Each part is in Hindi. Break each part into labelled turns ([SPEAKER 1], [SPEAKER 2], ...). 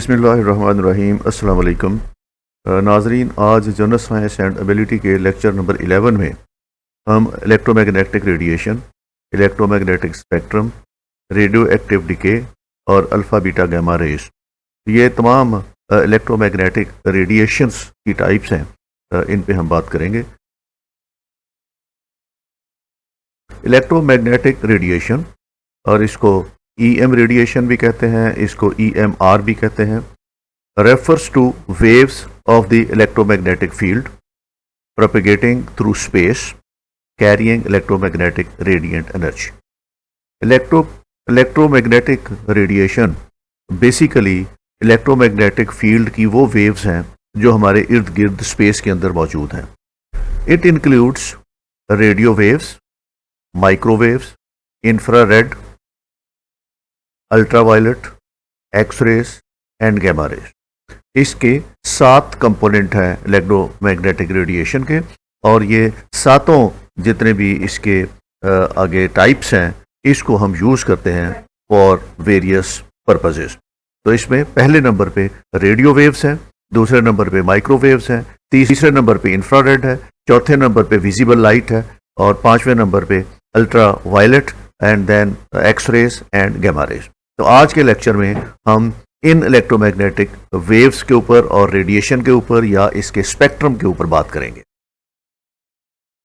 [SPEAKER 1] बिस्मिल्लाहिर्रहमानिर्रहीम। अस्सलाम वालेकुम नाजरीन, आज जनरल साइंस एंड एबिलिटी के लेक्चर नंबर 11 में हम electromagnetic radiation, electromagnetic spectrum, radio active decay और अल्फ़ा बीटा गामा रेस, ये तमाम इलेक्ट्रोमैग्नेटिक रेडिएशंस की टाइप्स हैं, इन पे हम बात करेंगे। इलेक्ट्रोमैग्नेटिक रेडिएशन, और इसको EM रेडिएशन भी कहते हैं, इसको EMR भी कहते हैं, refers to waves of the electromagnetic field propagating through space carrying electromagnetic radiant energy. Electromagnetic radiation basically electromagnetic field की वो वेव्स हैं जो हमारे इर्द गिर्द स्पेस के अंदर मौजूद हैं। It includes radio waves, microwaves, infrared, ultraviolet, X-rays and gamma rays. इसके 7 कंपोनेंट हैं इलेक्ट्रोमैग्नेटिक रेडिएशन के, और ये सातों जितने भी इसके आगे टाइप्स हैं, इसको हम यूज़ करते हैं फॉर वेरियस पर्पसेस। तो इसमें पहले नंबर पे रेडियो वेव्स हैं, दूसरे नंबर पे माइक्रोवेव्स हैं, तीसरे नंबर पे इंफ्रारेड है, चौथे नंबर पे विजिबल लाइट है, और पांचवें नंबर पे ultraviolet and then X-rays and gamma rays. तो आज के लेक्चर में हम इन इलेक्ट्रोमैग्नेटिक वेव्स के ऊपर और रेडिएशन के ऊपर या इसके स्पेक्ट्रम के ऊपर बात करेंगे।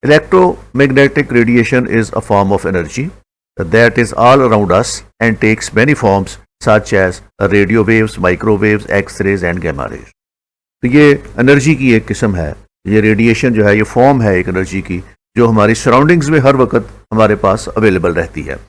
[SPEAKER 1] Electromagnetic radiation is a form of energy that is all around us and takes many forms such as radio waves, microwaves, X-rays and gamma rays. तो ये एनर्जी की एक किस्म है, ये रेडिएशन जो है, ये फॉर्म है एक एनर्जी की जो हमारी सराउंडिंग्स में हर वक्त हमारे पास अवेलेबल रहती है।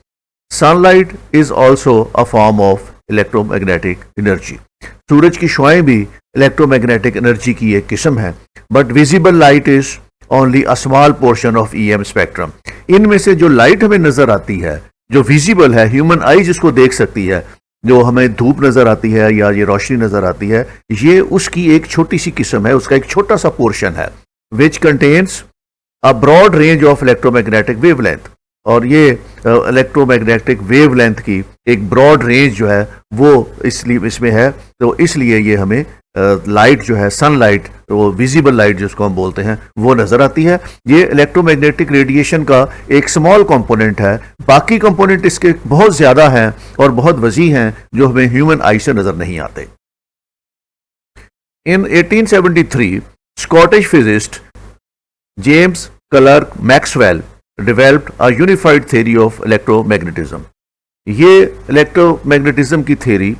[SPEAKER 1] Sunlight is also a form of electromagnetic energy. सूरज की शुआएं भी इलेक्ट्रोमैग्नेटिक एनर्जी की एक किस्म है, but visible light is only a small portion of EM spectrum. इनमें से जो लाइट हमें नजर आती है, जो विजिबल है, ह्यूमन आई जिसको देख सकती है, जो हमें धूप नजर आती है या ये रोशनी नजर आती है, ये उसकी एक छोटी सी किस्म है, उसका एक छोटा सा पोर्शन है, which contains a broad range of electromagnetic wavelength. और ये इलेक्ट्रोमैग्नेटिक वेवलेंथ की एक ब्रॉड रेंज जो है वो इसलिए इसमें है, तो इसलिए ये हमें लाइट जो है, सनलाइट, वो विजिबल लाइट जिसको हम बोलते हैं, वो नजर आती है। ये इलेक्ट्रोमैग्नेटिक रेडिएशन का एक स्मॉल कंपोनेंट है, बाकी कंपोनेंट इसके बहुत ज्यादा हैं और बहुत वसी हैं जो हमें ह्यूमन आई से नजर नहीं आते। इन 1873 Scottish physicist James clerk Maxwell developed a unified theory of electromagnetism. ये इलेक्ट्रोमैग्नेटिज्म की थ्योरी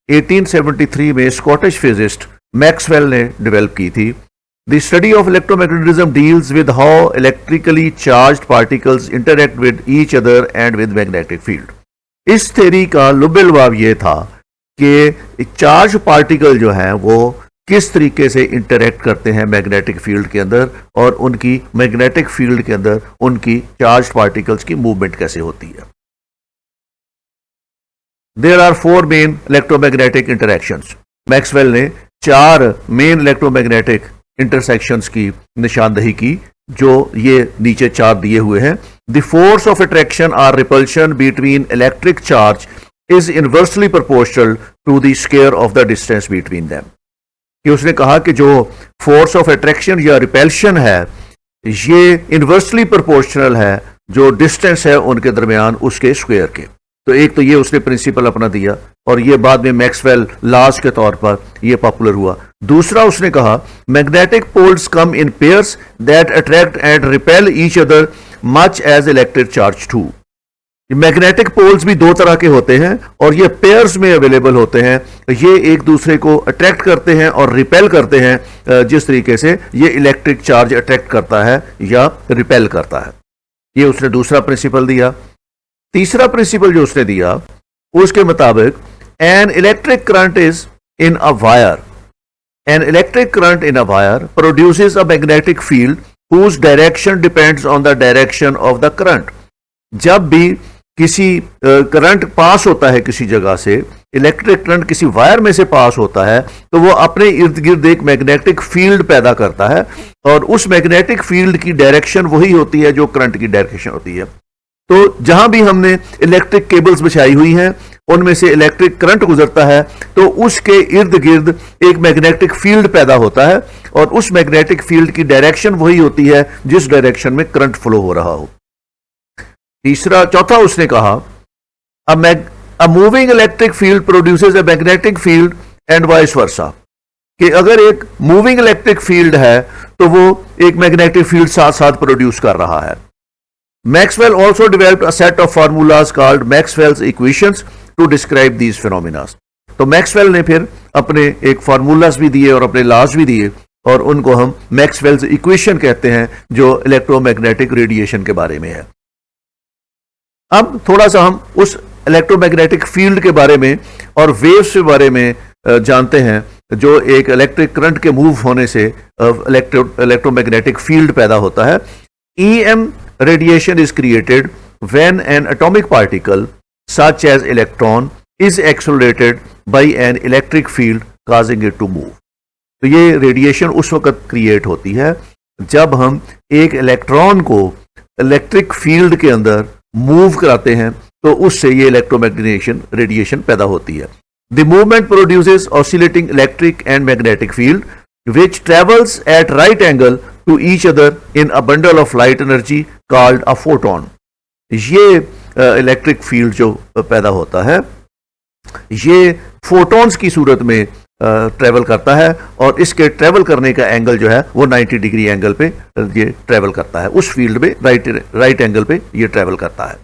[SPEAKER 1] 1873 में स्कॉटिश फिजिस्ट मैक्सवेल ने डेवलप की थी। The study of electromagnetism deals with how electrically charged particles interact with each other and with magnetic field. इस थ्योरी का लुब-ए-लुबाब ये था कि चार्ज पार्टिकल जो हैं वो किस तरीके से इंटरेक्ट करते हैं मैग्नेटिक फील्ड के अंदर, और उनकी मैग्नेटिक फील्ड के अंदर उनकी चार्ज पार्टिकल्स की मूवमेंट कैसे होती है। There are 4 main electromagnetic interactions. Maxwell ने 4 मेन इलेक्ट्रोमैग्नेटिक इंटरसेक्शंस की निशानदही की, जो ये नीचे 4 दिए हुए हैं। द फोर्स ऑफ अट्रैक्शन और repulsion between electric charge is inversely proportional to the square of the distance between them. कि उसने कहा कि जो फोर्स ऑफ अट्रैक्शन या रिपल्शन है, ये इनवर्सली प्रोपोर्शनल है जो डिस्टेंस है उनके दरमियान, उसके स्क्वायर के। तो एक तो ये उसने प्रिंसिपल अपना दिया, और ये बाद में मैक्सवेल लॉज के तौर पर ये पॉपुलर हुआ। दूसरा उसने कहा magnetic poles come in pairs that attract and repel each other much as electric charge too. Magnetic poles भी 2 तरह के होते हैं और ये पेयर्स में अवेलेबल होते हैं। ये एक दूसरे को अट्रैक्ट करते हैं और रिपेल करते हैं, जिस तरीके से ये इलेक्ट्रिक चार्ज अट्रैक्ट करता है या रिपेल करता है। ये उसने दूसरा प्रिंसिपल दिया। तीसरा प्रिंसिपल जो उसने दिया, उसके मुताबिक an electric current is in a wire, an electric current in a wire produces a magnetic field whose direction depends on the direction of the current. जब भी किसी करंट पास होता है किसी जगह से, इलेक्ट्रिक करंट किसी वायर में से पास होता है, तो वो अपने इर्द गिर्द एक मैग्नेटिक फील्ड पैदा करता है, और उस मैग्नेटिक फील्ड की डायरेक्शन वही होती है जो करंट की डायरेक्शन होती है। तो जहां भी हमने इलेक्ट्रिक केबल्स बिछाई हुई हैं, उनमें से इलेक्ट्रिक करंट गुजरता है तो उसके इर्द गिर्द एक मैग्नेटिक फील्ड पैदा होता है और उस मैग्नेटिक फील्ड की डायरेक्शन वही होती है जिस डायरेक्शन में करंट फ्लो हो रहा हो। चौथा उसने कहा a moving electric field produces a magnetic field and vice versa, कि अगर एक मूविंग इलेक्ट्रिक फील्ड है तो वो एक मैग्नेटिक फील्ड साथ साथ प्रोड्यूस कर रहा है। Maxwell also developed a set of formulas called Maxwell's equations to describe these phenomena. तो मैक्सवेल ने फिर अपने एक फार्मूलाज भी दिए और अपने लॉज भी दिए और उनको हम मैक्सवेल्स इक्वेशन कहते हैं जो इलेक्ट्रोमैग्नेटिक रेडिएशन के बारे में है। अब थोड़ा सा हम उस इलेक्ट्रोमैग्नेटिक फील्ड के बारे में और वेव्स के बारे में जानते हैं जो एक इलेक्ट्रिक करंट के मूव होने से इलेक्ट्रोमैग्नेटिक फील्ड पैदा होता है। EM radiation is created when an atomic particle such as electron is accelerated by an electric field causing it to move। तो ये रेडिएशन उस वक्त क्रिएट होती है जब हम एक इलेक्ट्रॉन को इलेक्ट्रिक फील्ड के अंदर मूव कराते हैं तो उससे ये इलेक्ट्रोमैग्नेटिक रेडिएशन पैदा होती है। The movement produces oscillating electric and magnetic field which travels at right angle to each other in a bundle of light energy called a photon। ये इलेक्ट्रिक फील्ड जो पैदा होता है ये फोटॉन्स की सूरत में ट्रेवल करता है और इसके ट्रेवल करने का एंगल जो है वो 90 डिग्री एंगल पे ये ट्रेवल करता है, उस फील्ड में राइट एंगल पे ये ट्रेवल करता है।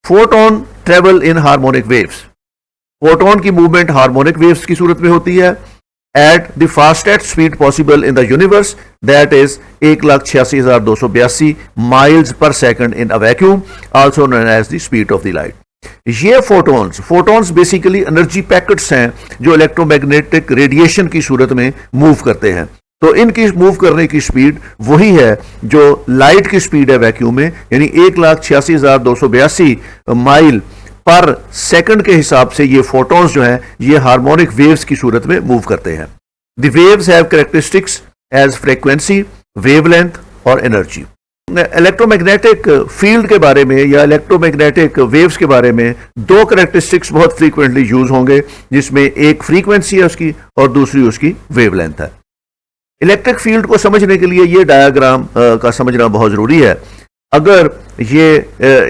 [SPEAKER 1] Photon travel in harmonic waves. Photon की मूवमेंट हार्मोनिक वेव्स की सूरत में होती है at the fastest speed possible in the universe, that is 1,86,282 miles per second in a vacuum, also known as the speed of the light. ये फोटॉन्स बेसिकली एनर्जी पैकेट्स हैं जो इलेक्ट्रोमैग्नेटिक रेडिएशन की सूरत में मूव करते हैं। तो इनकी मूव करने की स्पीड वही है जो लाइट की स्पीड है वैक्यूम में, यानी 1,86,282 माइल पर सेकंड के हिसाब से ये फोटॉन्स जो हैं ये हार्मोनिक वेव्स की सूरत में मूव करते हैं। The waves have characteristics as frequency, wavelength और एनर्जी। इलेक्ट्रोमैग्नेटिक फील्ड के बारे में या इलेक्ट्रोमैग्नेटिक वेव्स के बारे में दो कैरेक्टरिस्टिक्स बहुत फ्रीक्वेंटली यूज होंगे, जिसमें एक फ्रीक्वेंसी है उसकी और दूसरी उसकी वेवलेंथ है। इलेक्ट्रिक फील्ड को समझने के लिए ये डायग्राम का समझना बहुत जरूरी है। अगर ये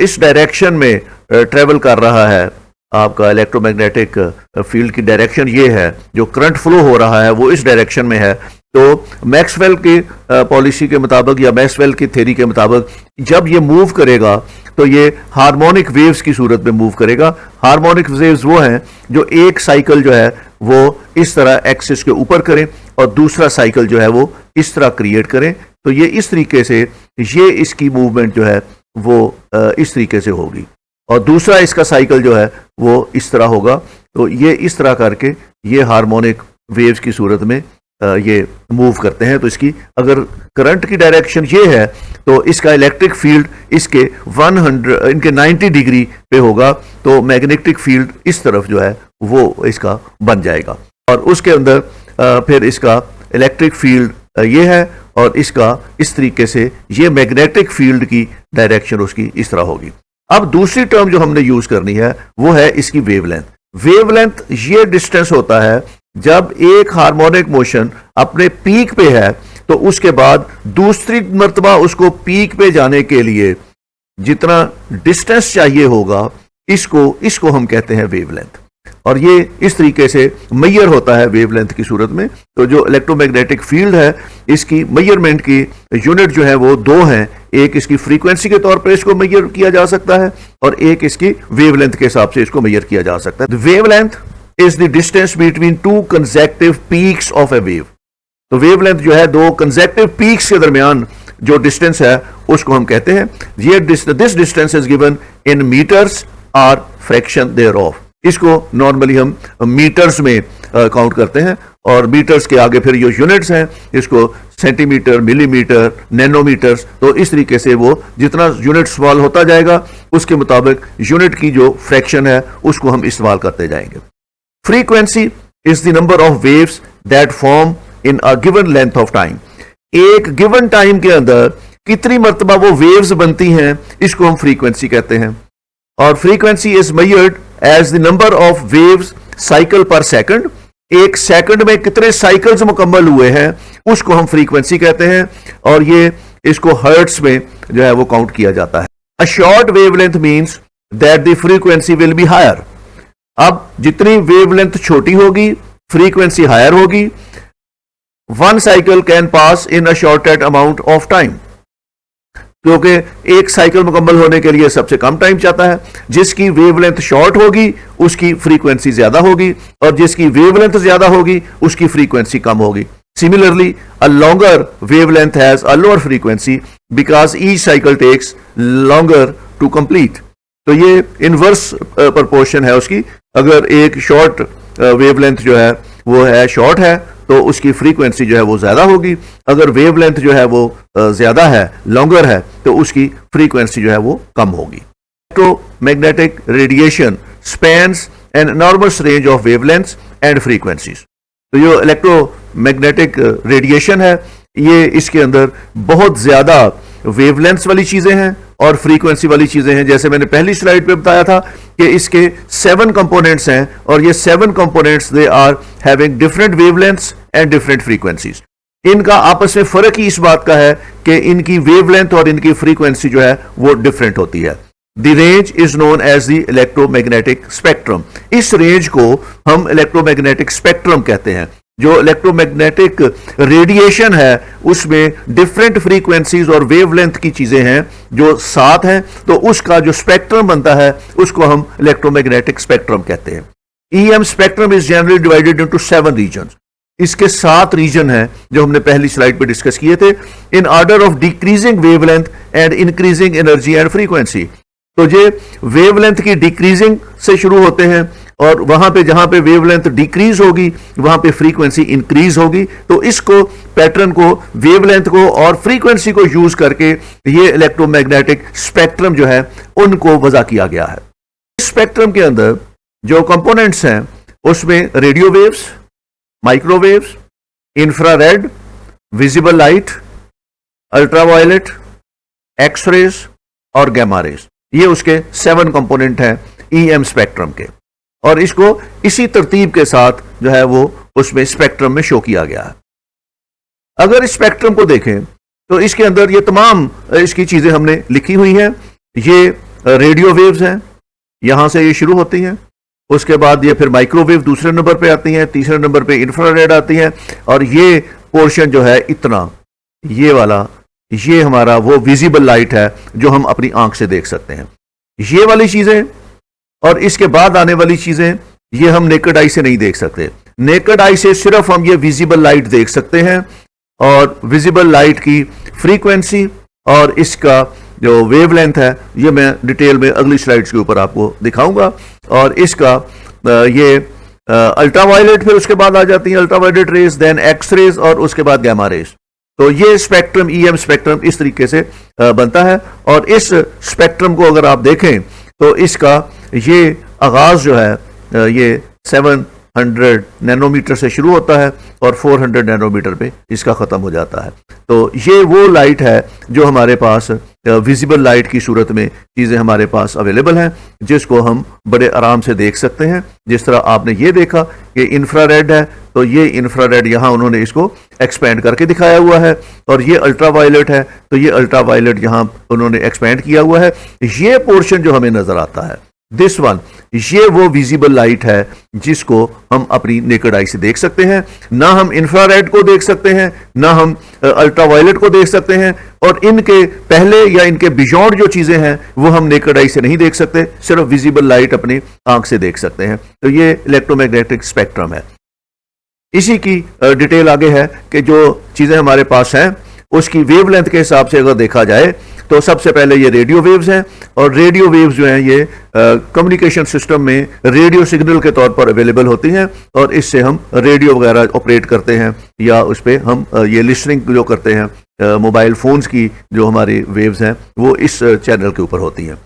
[SPEAKER 1] इस डायरेक्शन में ट्रेवल कर रहा है, आपका इलेक्ट्रोमैग्नेटिक फील्ड की डायरेक्शन ये है, जो करंट फ्लो हो रहा है वो इस डायरेक्शन में है, तो मैक्सवेल की पॉलिसी के मुताबिक या मैक्सवेल की थ्योरी के मुताबिक जब ये मूव करेगा तो ये हार्मोनिक वेव्स की सूरत में मूव करेगा। हार्मोनिक वेव्स वो हैं जो एक साइकिल जो है वो इस तरह एक्सिस के ऊपर करें और दूसरा साइकिल जो है वो इस तरह क्रिएट करें। तो ये इस तरीके से ये इसकी मूवमेंट जो है वो इस तरीके से होगी और दूसरा इसका साइकिल जो है वो इस तरह होगा। तो ये इस तरह करके ये हार्मोनिक वेव्स की सूरत में ये मूव करते हैं। तो इसकी अगर करंट की डायरेक्शन ये है तो इसका इलेक्ट्रिक फील्ड इसके 90 डिग्री पे होगा, तो मैग्नेटिक फील्ड इस तरफ जो है वो इसका बन जाएगा और उसके अंदर फिर इसका इलेक्ट्रिक फील्ड ये है और इसका इस तरीके से ये मैग्नेटिक फील्ड की डायरेक्शन उसकी इस तरह होगी। अब दूसरी टर्म जो हमने यूज करनी है वो है इसकी वेवलेंथ। वेवलेंथ ये डिस्टेंस होता है जब एक हार्मोनिक मोशन अपने पीक पे है तो उसके बाद दूसरी मर्तबा उसको पीक पे जाने के लिए जितना डिस्टेंस चाहिए होगा इसको हम कहते हैं वेवलेंथ। और ये इस तरीके से मेजर होता है वेवलेंथ की सूरत में। तो जो इलेक्ट्रोमैग्नेटिक फील्ड है इसकी मेजरमेंट की यूनिट जो है वो दो हैं, एक इसकी फ्रीक्वेंसी के तौर पर इसको मेजर किया जा सकता है और एक इसकी वेवलेंथ के हिसाब से इसको मेजर किया जा सकता है। Wavelength is the distance between two consecutive peaks of a wave। तो वेवलेंथ जो है दो consecutive peaks के दरमियान जो डिस्टेंस है उसको हम कहते हैं ये this distance is given in metres और फ्रैक्शन thereof। इसको नॉर्मली हम मीटर्स में काउंट करते हैं और मीटर्स के आगे फिर ये यूनिट्स हैं, इसको सेंटीमीटर, मिलीमीटर, नैनोमीटर्स। तो इस तरीके से वो जितना यूनिट इस्तेमाल होता जाएगा उसके मुताबिक यूनिट की जो फ्रैक्शन है उसको हम इस्तेमाल करते जाएंगे। Frequency is the number of waves that form in a given length of time। एक गिवन टाइम के अंदर कितनी मर्तबा वो वेव्स बनती हैं इसको हम फ्रीक्वेंसी कहते हैं और frequency is measured as the number of waves cycle per second, एक सेकंड में कितने साइकिल्स मुकम्मल हुए हैं उसको हम फ्रीक्वेंसी कहते हैं, और ये इसको हर्ट्स में जो है वो काउंट किया जाता है। A short wavelength means that the frequency will be higher. अब जितनी वेवलेंथ छोटी होगी फ्रीक्वेंसी हायर होगी। One cycle can pass in a shorted amount of time, क्योंकि एक साइकिल मुकम्मल होने के लिए सबसे कम टाइम चाहता है। जिसकी वेवलेंथ शॉर्ट होगी उसकी फ्रीक्वेंसी ज्यादा होगी, और जिसकी वेवलेंथ ज्यादा होगी उसकी फ्रीक्वेंसी कम होगी। Similarly a longer wavelength has a lower frequency because each cycle takes longer to complete. तो ये इनवर्स प्रोपोर्शन है उसकी। अगर एक शॉर्ट वेवलेंथ जो है वो है शॉर्ट है तो उसकी फ्रीक्वेंसी जो है वो ज्यादा होगी। अगर वेवलेंथ जो है वो ज्यादा है, लॉन्गर है, तो उसकी फ्रीक्वेंसी जो है वो कम होगी। Electromagnetic radiation spans an enormous range of wavelengths and frequencies. तो जो इलेक्ट्रोमैग्नेटिक रेडिएशन है ये इसके अंदर बहुत ज्यादा वेवलेंथ्स वाली चीजें हैं और फ्रीक्वेंसी वाली चीजें हैं। जैसे मैंने पहली स्लाइड पे बताया था कि इसके 7 कंपोनेंट्स हैं, और ये 7 components they are having different wavelengths and different frequencies. इनका आपस में फर्क ही इस बात का है कि इनकी वेवलेंथ और इनकी फ्रीक्वेंसी जो है वो डिफरेंट होती है। The range is known as the electromagnetic spectrum. इस रेंज को हम इलेक्ट्रोमैग्नेटिक स्पेक्ट्रम कहते हैं। जो इलेक्ट्रोमैग्नेटिक रेडिएशन है उसमें डिफरेंट फ्रीक्वेंसीज और वेवलेंथ की चीजें हैं जो साथ हैं, तो उसका जो स्पेक्ट्रम बनता है उसको हम इलेक्ट्रोमैग्नेटिक स्पेक्ट्रम कहते हैं। EM spectrum is generally divided into 7 regions. इसके 7 रीजन हैं जो हमने पहली स्लाइड पे डिस्कस किए थे, in order of decreasing wavelength and increasing energy and frequency. तो ये वेवलेंथ की डिक्रीजिंग से शुरू होते हैं, और वहां पे जहां पे वेवलेंथ डिक्रीज होगी वहां पे फ्रीक्वेंसी इंक्रीज होगी। तो इसको पैटर्न को, वेवलेंथ को और फ्रीक्वेंसी को यूज करके ये इलेक्ट्रोमैग्नेटिक स्पेक्ट्रम जो है उनको वजह किया गया है। इस स्पेक्ट्रम के अंदर जो कंपोनेंट्स हैं उसमें radio waves, microwaves, infrared, visible light, ultraviolet, X-rays और गैमा रेज, ये उसके 7 कंपोनेंट हैं ईएम स्पेक्ट्रम के, और इसको इसी तरतीब के साथ जो है वो उसमें स्पेक्ट्रम में शो किया गया है। अगर इस स्पेक्ट्रम को देखें तो इसके अंदर ये तमाम इसकी चीजें हमने लिखी हुई हैं। ये रेडियो वेव्स हैं, यहां से ये शुरू होती हैं, उसके बाद ये फिर माइक्रोवेव दूसरे नंबर पे आती हैं, तीसरे नंबर पे इंफ्रारेड आती हैं, और ये पोर्शन जो है इतना, ये वाला, ये हमारा वो विजिबल लाइट है जो हम अपनी आंख से देख सकते हैं। ये वाली चीजें और इसके बाद आने वाली चीजें ये हम नेकेड आई से नहीं देख सकते। नेकेड आई से सिर्फ हम ये विजिबल लाइट देख सकते हैं, और विजिबल लाइट की फ्रीक्वेंसी और इसका जो वेवलेंथ है ये मैं डिटेल में अगली स्लाइड्स के ऊपर आपको दिखाऊंगा। और इसका ये अल्ट्रावायलेट फिर उसके बाद आ जाती है, ultraviolet rays, then X rays और उसके बाद गैमा रेज। तो ये स्पेक्ट्रम, ईएम स्पेक्ट्रम इस तरीके से बनता है। और इस स्पेक्ट्रम को अगर आप देखें तो इसका ये आगाज जो है ये 700 नैनोमीटर से शुरू होता है और 400 नैनोमीटर पे इसका खत्म हो जाता है। तो ये वो लाइट है जो हमारे पास विजिबल लाइट की सूरत में चीजें हमारे पास अवेलेबल हैं, जिसको हम बड़े आराम से देख सकते हैं। जिस तरह आपने ये देखा कि इंफ्रारेड है, तो ये इंफ्रारेड यहाँ उन्होंने इसको एक्सपेंड करके दिखाया हुआ है, और ये अल्ट्रावायलेट है तो ये अल्ट्रावायलेट यहाँ उन्होंने एक्सपेंड किया हुआ है। ये पोर्शन जो हमें नजर आता है, दिस वन, ये वो विजिबल लाइट है जिसको हम अपनी नेकेड आई से देख सकते हैं। ना हम इंफ्रारेड को देख सकते हैं, ना हम अल्ट्रावायलेट को देख सकते हैं, और इनके पहले या इनके बियॉन्ड जो चीजें हैं वो हम नेकेड आई से नहीं देख सकते, सिर्फ विजिबल लाइट अपनी आंख से देख सकते हैं। तो ये इलेक्ट्रोमैग्नेटिक स्पेक्ट्रम है। इसी की डिटेल आगे है कि जो चीजें हमारे पास हैं उसकी वेवलेंथ के हिसाब से अगर देखा जाए तो सबसे पहले ये रेडियो वेव्स हैं, और रेडियो वेव्स जो हैं ये कम्युनिकेशन सिस्टम में रेडियो सिग्नल के तौर पर अवेलेबल होती हैं, और इससे हम रेडियो वगैरह ऑपरेट करते हैं, या उस पर हम ये लिसनिंग जो करते हैं मोबाइल फोन्स की जो हमारी वेव्स हैं वो इस चैनल के ऊपर होती हैं।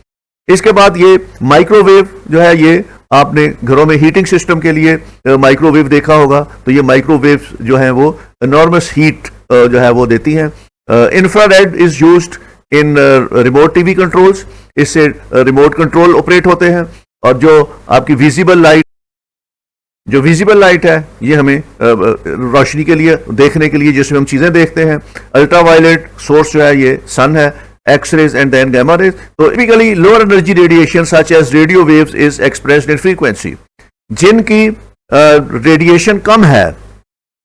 [SPEAKER 1] इसके बाद ये माइक्रोवेव जो है, ये आपने घरों में हीटिंग सिस्टम के लिए माइक्रोवेव देखा होगा, तो ये माइक्रोवेव जो है वो एनॉर्मस हीट जो है वो देती हैं। Infrared is used in remote TV controls, इससे रिमोट कंट्रोल ऑपरेट होते हैं। और जो आपकी विजिबल लाइट, जो विजिबल लाइट है ये हमें रोशनी के लिए, देखने के लिए, जिसमें हम चीजें देखते हैं। अल्ट्रावायलेट सोर्स जो है ये सन है, X-rays and then gamma rays. So typically lower energy radiation such as radio waves is expressed in frequency. जिनकी रेडिएशन कम है,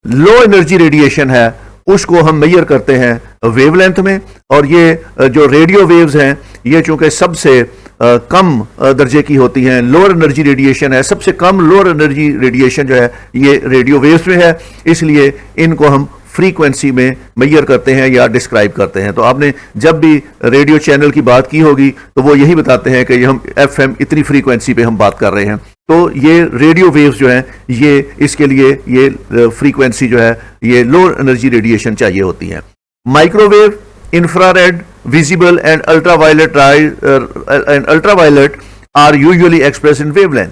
[SPEAKER 1] लो एनर्जी रेडिएशन है, उसको हम मेजर करते हैं वेवलेंथ में। और ये जो रेडियो वेव्स हैं ये चूंकि सबसे कम दर्जे की होती हैं, लोअर एनर्जी रेडिएशन है, सबसे कम लोअर एनर्जी रेडिएशन जो है ये रेडियो वेव्स में है, इसलिए इनको हम फ्रीक्वेंसी में मेजर करते हैं या डिस्क्राइब करते हैं। तो आपने जब भी रेडियो चैनल की बात की होगी तो वो यही बताते हैं कि हम FM इतनी फ्रीक्वेंसी पे हम बात कर रहे हैं। तो ये रेडियो वेव्स जो हैं ये इसके लिए ये फ्रीक्वेंसी जो है ये लो एनर्जी रेडिएशन चाहिए होती है। Microwave, infrared, visible and ultraviolet are usually express in wavelength.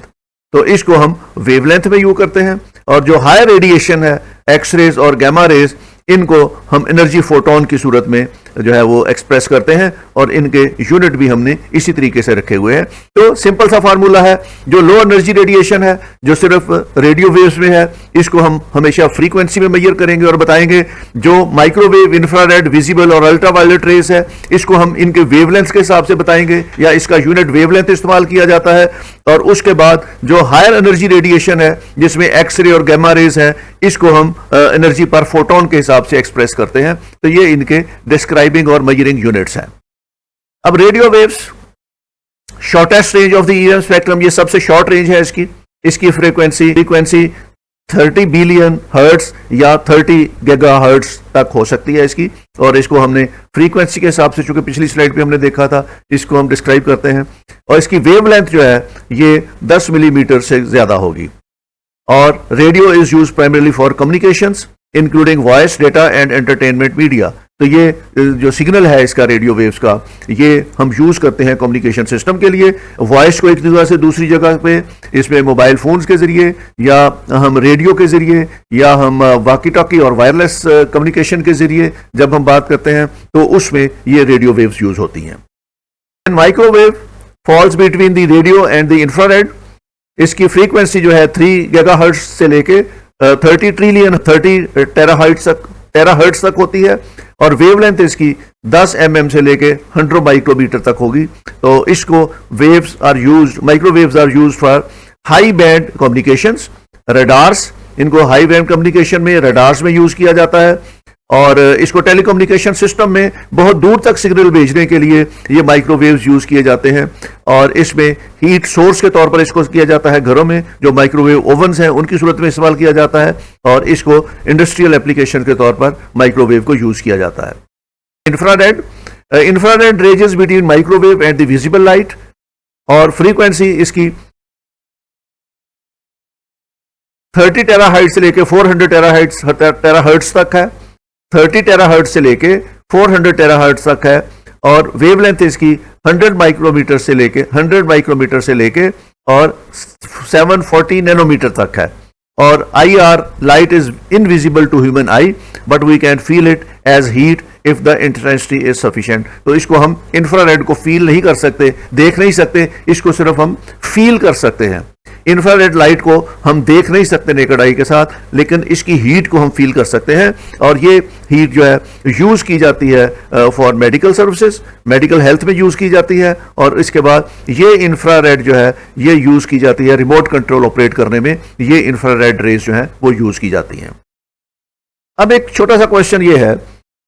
[SPEAKER 1] तो इसको हम वेवलेंथ में यूज करते हैं। और जो हाई रेडिएशन है, एक्सरेज और गामा रेज, इनको हम एनर्जी फोटोन की सूरत में जो है वो एक्सप्रेस करते हैं और इनके यूनिट भी हमने इसी तरीके से रखे हुए हैं। तो सिंपल सा फार्मूला है, जो लो एनर्जी रेडिएशन है जो सिर्फ रेडियो वेव्स में है, इसको हम हमेशा फ्रीक्वेंसी में मेजर करेंगे और बताएंगे। जो माइक्रोवेव, इंफ्रारेड, विजिबल और अल्ट्रावायलेट रेज है, इसको हम इनके वेवलेंथ के हिसाब से बताएंगे या इसका यूनिट वेवलेंथ इस्तेमाल किया जाता है। और उसके बाद जो हायर एनर्जी रेडिएशन है जिसमें एक्सरे और गामा रेज है, इसको हम एनर्जी पर फोटोन के हिसाब से एक्सप्रेस करते हैं। तो ये इनके डिस्क्राइबिंग और मेजरिंग यूनिट्स हैं। अब radio waves, shortest range of the EM spectrum, ये सबसे शॉर्ट रेंज है इसकी फ्रीक्वेंसी 30 बिलियन हर्ट्ज या 30 गीगाहर्ट्ज तक हो सकती है इसकी। और इसको हमने फ्रीक्वेंसी के हिसाब से, चूंकि पिछली स्लाइड पे हमने देखा था, इसको हम डिस्क्राइब करते हैं। और इसकी वेवलेंथ जो है ये 10 मिलीमीटर से ज्यादा होगी। और radio is use primarily for communications including voice, data and entertainment media. तो ये जो सिग्नल है इसका रेडियो वेव्स का, ये हम यूज करते हैं कम्युनिकेशन सिस्टम के लिए। वॉइस को एक जगह से दूसरी जगह पे, इसमें मोबाइल फोन्स के जरिए या हम रेडियो के जरिए या हम वॉकी टॉकी और वायरलेस कम्युनिकेशन के जरिए जब हम बात करते हैं तो उसमें ये रेडियो वेव्स यूज होती हैं। Microwave falls between the radio and the infrared. इसकी फ्रीक्वेंसी जो है 3 गीगाहर्ट्ज से लेके 30 ट्रिलियन 30 टेराहर्ट्ज तक होती है। और वेवलेंथ इसकी 10 mm से लेके 100 माइक्रोमीटर तक होगी। तो इसको waves are used, microwaves are used for high band communications, radars, इनको हाई बैंड कम्युनिकेशन में रडार्स में यूज किया जाता है। और इसको टेलीकम्युनिकेशन सिस्टम में बहुत दूर तक सिग्नल भेजने के लिए ये माइक्रोवेव्स यूज किए जाते हैं। और इसमें हीट सोर्स के तौर पर इसको किया जाता है, घरों में जो माइक्रोवेव ओवन्स हैं उनकी सूरत में इस्तेमाल किया जाता है। और इसको इंडस्ट्रियल एप्लीकेशन के तौर पर माइक्रोवेव को यूज किया जाता है। Infrared ranges between microwave and the visible light. और फ्रीक्वेंसी इसकी 30 टेराहर्ट्ज से लेके 400 टेराहर्ट्ज तक है। 30 टेराहर्ट्ज से लेके 400 टेराहर्ट्ज तक है। और वेवलेंथ इसकी 100 माइक्रोमीटर से लेके और 740 नैनोमीटर तक है। और IR light is invisible to human eye but we can feel it as heat if the intensity is sufficient. तो इसको हम इंफ्रारेड को फील नहीं कर सकते, देख नहीं सकते, इसको सिर्फ हम फील कर सकते हैं। इंफ्रारेड लाइट को हम देख नहीं सकते नेकेड आई के साथ, लेकिन इसकी हीट को हम फील कर सकते हैं। और ये हीट जो है यूज की जाती है for medical services, medical health में यूज की जाती है। और इसके बाद ये इंफ्रारेड जो है ये यूज की जाती है रिमोट कंट्रोल ऑपरेट करने में, ये इंफ्रारेड रेज जो है वो यूज की जाती हैं। अब एक छोटा सा क्वेश्चन ये है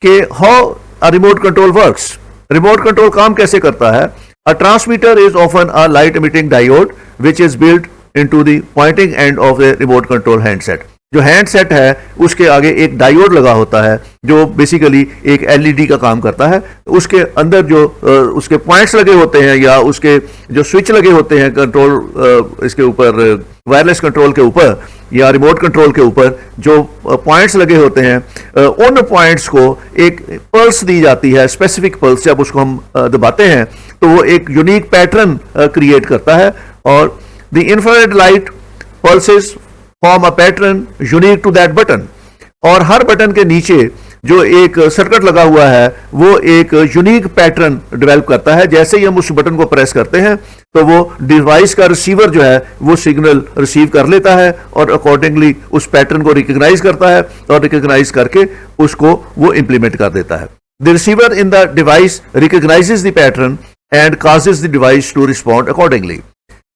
[SPEAKER 1] कि how a remote control works. Remote control काम कैसे करता है? A transmitter is often a light emitting diode which is built into the pointing end of the remote control handset। जो हैंडसेट है उसके आगे एक डायोड लगा होता है जो बेसिकली एक LED का काम करता है। उसके अंदर जो उसके पॉइंट्स लगे होते हैं या उसके जो स्विच लगे होते हैं कंट्रोल इसके ऊपर, वायरलेस कंट्रोल के ऊपर या रिमोट कंट्रोल के ऊपर जो पॉइंट्स लगे होते हैं, उन पॉइंट्स को एक पल्स दी जाती है, स्पेसिफिक पल्स। जब उसको हम दबाते हैं तो वो एक यूनिक पैटर्न क्रिएट करता है। और The infrared light pulses form a pattern unique to that button। और हर बटन के नीचे जो एक सर्किट लगा हुआ है वो एक यूनिक पैटर्न डेवलप करता है। जैसे ही हम उस बटन को प्रेस करते हैं तो वो डिवाइस का रिसीवर जो है वो सिग्नल रिसीव कर लेता है और अकॉर्डिंगली उस पैटर्न को रिकॉग्नाइज करता है और रिकॉग्नाइज करके उसको वो इंप्लीमेंट कर देता है। The receiver in the device recognises the pattern and causes the device to respond accordingly.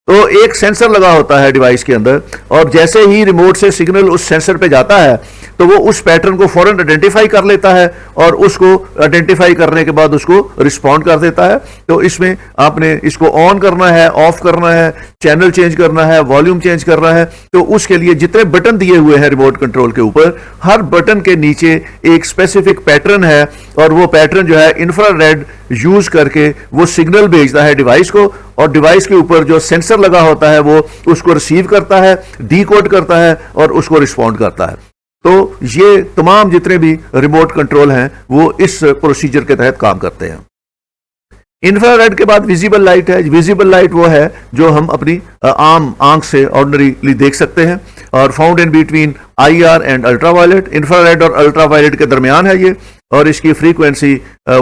[SPEAKER 1] तो एक सेंसर लगा होता है डिवाइस के अंदर और जैसे ही रिमोट से सिग्नल उस सेंसर पे जाता है तो वो उस पैटर्न को फौरन आइडेंटिफाई कर लेता है और उसको आइडेंटिफाई करने के बाद उसको रिस्पॉन्ड कर देता है। तो इसमें आपने इसको ऑन करना है, ऑफ करना है, चैनल चेंज करना है, वॉल्यूम चेंज करना है, तो उसके लिए जितने बटन दिए हुए हैं रिमोट कंट्रोल के ऊपर, हर बटन के नीचे एक स्पेसिफिक पैटर्न है और वो पैटर्न जो है इंफ्रारेड यूज करके वो सिग्नल भेजता है डिवाइस को और डिवाइस के ऊपर जो सेंसर लगा होता है वो उसको रिसीव करता है, डीकोड करता है और उसको रिस्पॉन्ड करता है। तो ये तमाम जितने भी रिमोट कंट्रोल हैं वो इस प्रोसीजर के तहत काम करते हैं। इंफ्रारेड के बाद विजिबल लाइट है। विजिबल लाइट वो है जो हम अपनी आम आंख से ऑर्डिनरीली देख सकते हैं और found in between IR and ultraviolet. Infrared और अल्ट्रावायलेट के दरमियान है ये और इसकी फ्रीक्वेंसी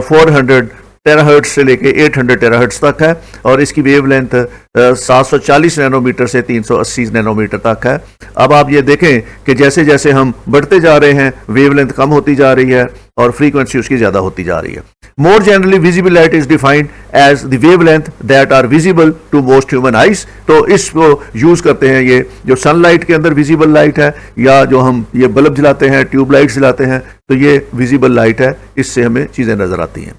[SPEAKER 1] 400 टेराहर्ट्ज से लेके 800 टेराहर्ट्ज तक है और इसकी वेवलेंथ 740 नैनोमीटर से 380 नैनोमीटर तक है। अब आप ये देखें कि जैसे जैसे हम बढ़ते जा रहे हैं वेवलेंथ कम होती जा रही है और फ्रीक्वेंसी उसकी ज्यादा होती जा रही है। More generally visible light is defined as the wavelength that are visible to most human eyes. तो इसको यूज करते हैं ये जो सनलाइट के अंदर विजिबल लाइट है या जो हम ये बल्ब जलाते हैं, ट्यूबलाइट जलाते हैं, तो ये विजिबल लाइट है, इससे हमें चीजें नजर आती हैं।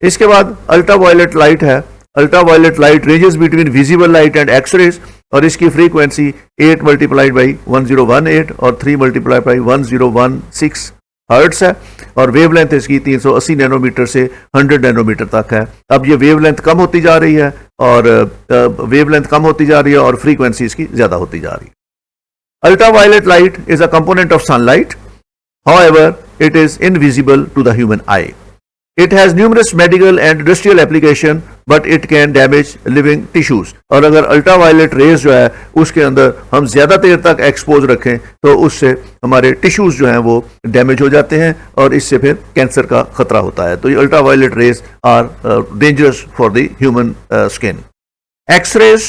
[SPEAKER 1] इसके बाद अल्ट्रावायलेट लाइट है। Ultraviolet light ranges between visible light and X-rays और इसकी फ्रीक्वेंसी 8 मल्टीप्लाइड बाई 1018 और 3 मल्टीप्लाइड बाई 1016 हर्ट्स है और वेवलेंथ इसकी 380 नैनोमीटर से 100 नैनोमीटर तक है। अब ये वेवलेंथ कम होती जा रही है और फ्रीक्वेंसी इसकी ज्यादा होती जा रही है। Ultraviolet light is a component of sunlight, however it is invisible to the human eye. It has numerous medical and industrial application, but it can damage living tissues. और अगर अल्ट्रावायलेट रेज जो है उसके अंदर हम ज्यादा देर तक एक्सपोज रखें तो उससे हमारे टिश्यूज जो हैं वो डैमेज हो जाते हैं और इससे फिर कैंसर का खतरा होता है। तो ये ultraviolet rays are dangerous for the human skin. X rays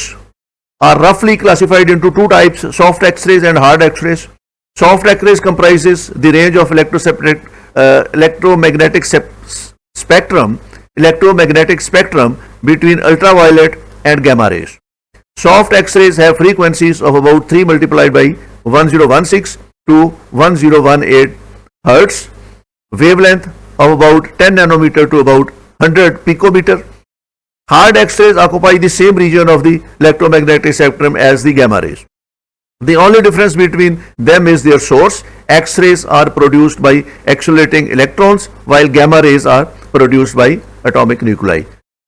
[SPEAKER 1] are रफली classified into two types, soft X-rays and hard X-rays. Soft X-rays comprises the range of electromagnetic spectrum between ultraviolet and gamma rays. Soft X-rays have frequencies of about 3 multiplied by 1016 to 1018 hertz, wavelength of about 10 nanometer to about 100 picometer. Hard X-rays occupy the same region of the electromagnetic spectrum as the gamma rays. The only difference between them is their source. X-rays are produced by accelerating electrons while gamma rays are produced by atomic nuclei.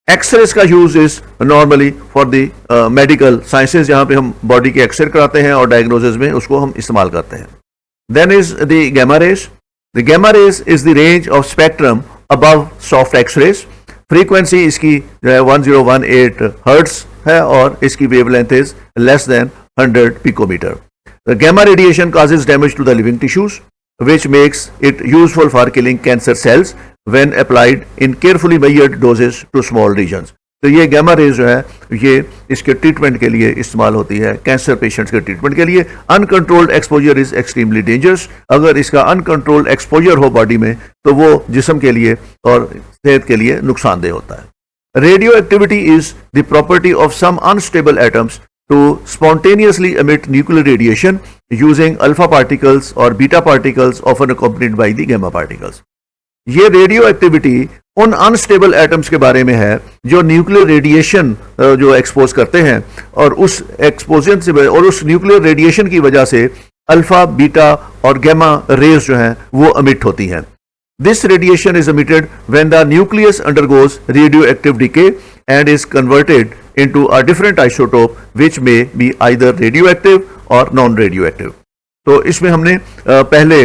[SPEAKER 1] X-rays का use is normally for the medical sciences, जहां पे हम बॉडी के एक्सरे कराते हैं और डायग्नोसिस में उसको हम इस्तेमाल करते हैं। Then is the gamma rays. The gamma rays is the range of spectrum above soft X-rays. Frequency इसकी जो है 1018 हर्ट्ज है और इसकी wavelength is less than 100 picometer. The gamma radiation causes damage to the living tissues, which makes it useful for killing cancer cells when applied in carefully measured doses to small regions. तो ये gamma rays जो है ये इसके ट्रीटमेंट के लिए इस्तेमाल होती है, कैंसर पेशेंट्स के ट्रीटमेंट के लिए। Uncontrolled exposure is extremely dangerous. अगर इसका अनकंट्रोल्ड एक्सपोजर हो बॉडी में तो वो जिस्म के लिए और सेहत के लिए नुकसानदेह होता है। Radioactivity is the property of some unstable atoms to spontaneously emit nuclear radiation using alpha particles or beta particles often accompanied by the gamma particles. ये रेडियो एक्टिविटी उन अनस्टेबल एटम्स के बारे में है जो न्यूक्लियर रेडिएशन जो एक्सपोज करते हैं और उस एक्सपोजन से और उस न्यूक्लियर रेडिएशन की वजह से अल्फा, बीटा और गैमा रेज जो हैं वो अमिट होती हैं। This radiation is emitted when the nucleus undergoes radioactive decay and is converted into a different isotope which may be either radioactive or non-radioactive. तो इसमें हमने पहले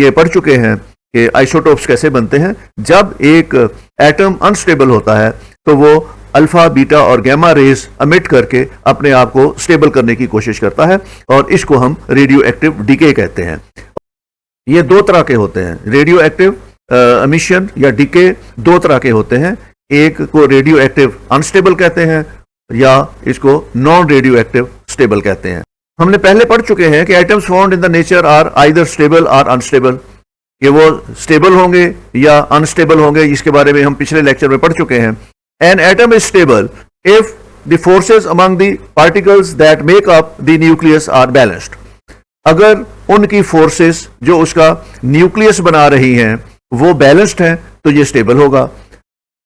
[SPEAKER 1] ये पढ़ चुके हैं कि आइसोटोप्स कैसे बनते हैं। जब एक एटम अनस्टेबल होता है तो वो अल्फा, बीटा और गैमा रेज अमिट करके अपने आप को स्टेबल करने की कोशिश करता है और इसको हम रेडियो एक्टिव डीके कहते हैं। ये दो तरह के होते हैं। रेडियो एक्टिव एमिशन या डिके दो तरह के होते हैं। एक को रेडियो एक्टिव अनस्टेबल कहते हैं या इसको नॉन रेडियो एक्टिव स्टेबल कहते हैं। हमने पहले पढ़ चुके हैं कि atoms found in the nature are either stable और अनस्टेबल, कि वो स्टेबल होंगे या अनस्टेबल होंगे, इसके बारे में हम पिछले लेक्चर में पढ़ चुके हैं। An atom is stable if the forces among the particles that make up the nucleus are balanced. अगर उनकी फोर्सेस जो उसका न्यूक्लियस बना रही हैं वो बैलेंस्ड हैं तो ये स्टेबल होगा।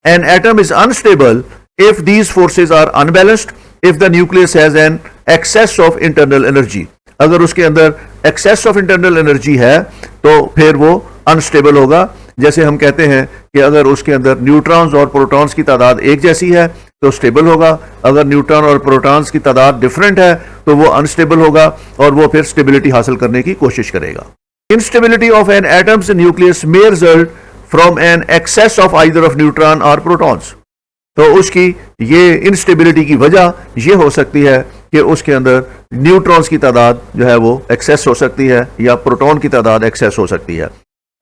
[SPEAKER 1] N atom is unstable if these forces are unbalanced, if the nucleus has an excess of internal energy, अगर उसके अंदर excess of internal energy है तो फिर वो unstable होगा। जैसे हम कहते हैं कि अगर उसके अंदर न्यूट्रॉन्स और प्रोटॉन्स की तादाद एक जैसी है तो स्टेबल होगा, अगर न्यूट्रॉन और प्रोटॉन्स की तादाद डिफरेंट है तो वो अनस्टेबल होगा और वो फिर स्टेबिलिटी हासिल करने की कोशिश करेगा। Instability of an atom's nucleus may result from an excess of either of neutron or protons, तो उसकी ये इंस्टेबिलिटी की वजह ये हो सकती है कि उसके अंदर न्यूट्रॉन्स की तादाद जो है वो एक्सेस हो सकती है या प्रोटॉन की तादाद एक्सेस हो सकती है।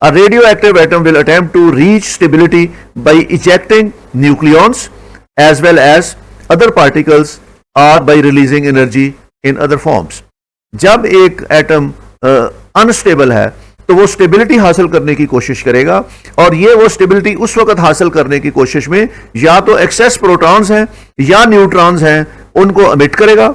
[SPEAKER 1] A radioactive atom will attempt to reach stability by ejecting nucleons as well as other particles or by releasing energy in other forms. जब एक एटम अनस्टेबल है तो वो स्टेबिलिटी हासिल करने की कोशिश करेगा और ये वो स्टेबिलिटी उस वक्त हासिल करने की कोशिश में या तो एक्सेस प्रोटॉन्स हैं या न्यूट्रॉन्स हैं उनको एमिट करेगा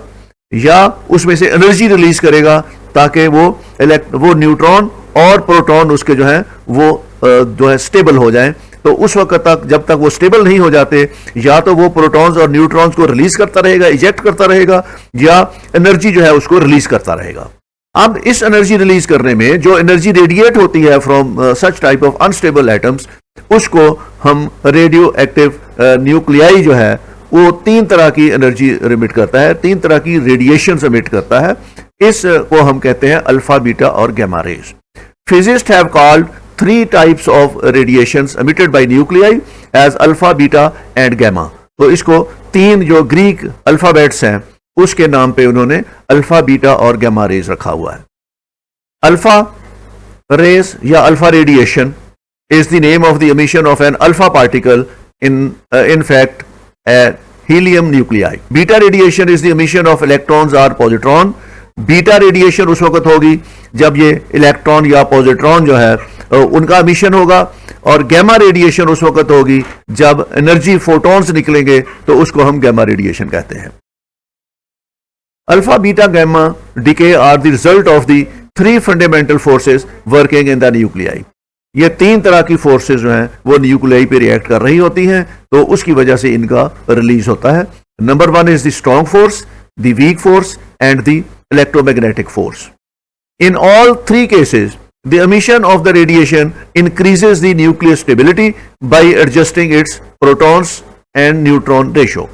[SPEAKER 1] या उसमें से एनर्जी रिलीज करेगा ताकि वो न्यूट्रॉन और प्रोटॉन उसके जो है वो जो है स्टेबल हो जाएं। तो उस वक्त तक जब तक वो स्टेबल नहीं हो जाते या तो वो प्रोटॉन्स और न्यूट्रॉन्स को रिलीज करता रहेगा, इजेक्ट करता रहेगा या एनर्जी जो है उसको रिलीज करता रहेगा। अब इस एनर्जी रिलीज करने में जो एनर्जी रेडिएट होती है from such type of unstable atoms उसको हम रेडियो एक्टिव न्यूक्लियाई जो है वो तीन तरह की एनर्जी एमिट करता है, तीन तरह की रेडिएशंस एमिट करता है। इस को हम कहते हैं अल्फा, बीटा और gamma rays. Physicists have called three types of radiations emitted by nuclei as alpha, beta and gamma. तो इसको तीन जो ग्रीक अल्फाबेट्स हैं उसके नाम पे उन्होंने अल्फा, बीटा और गैमा रेज रखा हुआ है। अल्फा रेज या alpha radiation is the name of the emission of an alpha particle in fact a helium nuclei. Beta radiation is the emission of electrons or positron. Beta radiation उस वक्त होगी जब ये इलेक्ट्रॉन या पॉजिट्रॉन जो है उनका एमिशन होगा और गैमा रेडिएशन उस वक्त होगी जब एनर्जी फोटॉन्स निकलेंगे तो उसको हम गैमा रेडिएशन कहते हैं। Alpha, beta, gamma decay are the result of the three fundamental forces working in the nuclei. ये तीन तरह की फोर्सेस जो हैं वो न्यूक्लियाई पे रिएक्ट कर रही होती हैं तो उसकी वजह से इनका रिलीज होता है। Number one is the strong force, the weak force and the electromagnetic force. In all three cases, the emission of the radiation increases the nuclear stability by adjusting its protons and neutron ratio.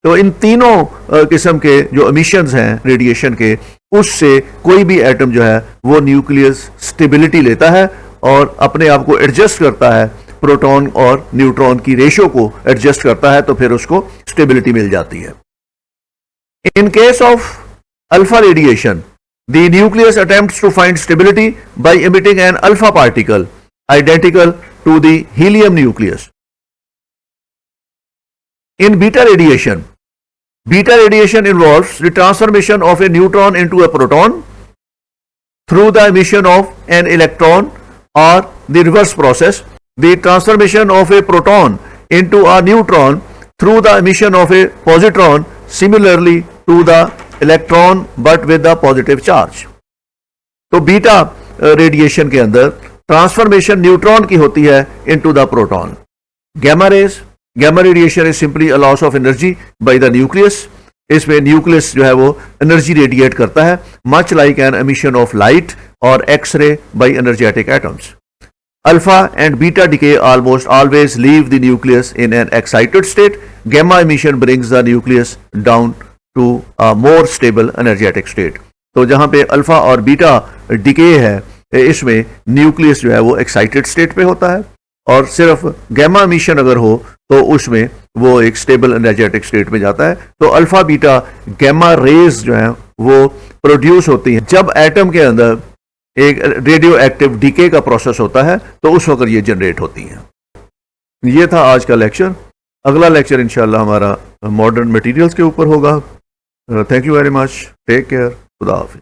[SPEAKER 1] तो इन तीनों किस्म के जो emissions हैं रेडिएशन के, उससे कोई भी एटम जो है वो न्यूक्लियस स्टेबिलिटी लेता है और अपने आप को एडजस्ट करता है, प्रोटॉन और न्यूट्रॉन की रेशियो को एडजस्ट करता है तो फिर उसको स्टेबिलिटी मिल जाती है। In case of alpha radiation, the nucleus attempts to find stability by emitting an alpha particle identical to the helium nucleus. In beta radiation involves the transformation of a neutron into a proton through the emission of an electron, or the reverse process, the transformation of a proton into a neutron through the emission of a positron, similarly to the electron but with the positive charge. तो बीटा रेडिएशन के अंदर ट्रांसफॉर्मेशन न्यूट्रॉन की होती है into the proton. Gamma radiation is simply a loss of energy by the nucleus. इसमें न्यूक्लियस जो है वो एनर्जी रेडिएट करता है, much like an emission of light और X ray by energetic atoms. Alpha and beta decay almost always leave the nucleus in an excited state. Gamma emission brings the nucleus down to a more stable energetic state. तो जहां पे अल्फा और बीटा डिके है इसमें न्यूक्लियस जो है वो एक्साइटेड स्टेट पे होता है और सिर्फ गैमा एमिशन अगर हो तो उसमें वो एक स्टेबल एनर्जेटिक स्टेट में जाता है। तो अल्फा, बीटा, गैमा रेज जो है वो प्रोड्यूस होती हैं जब एटम के अंदर एक रेडियो एक्टिव डीके का प्रोसेस होता है, तो उस वक्त ये जनरेट होती हैं। ये था आज का लेक्चर। अगला लेक्चर इंशाल्लाह हमारा मॉडर्न मटेरियल्स के ऊपर होगा। Thank you very much, take care, खुदा हाफिज़।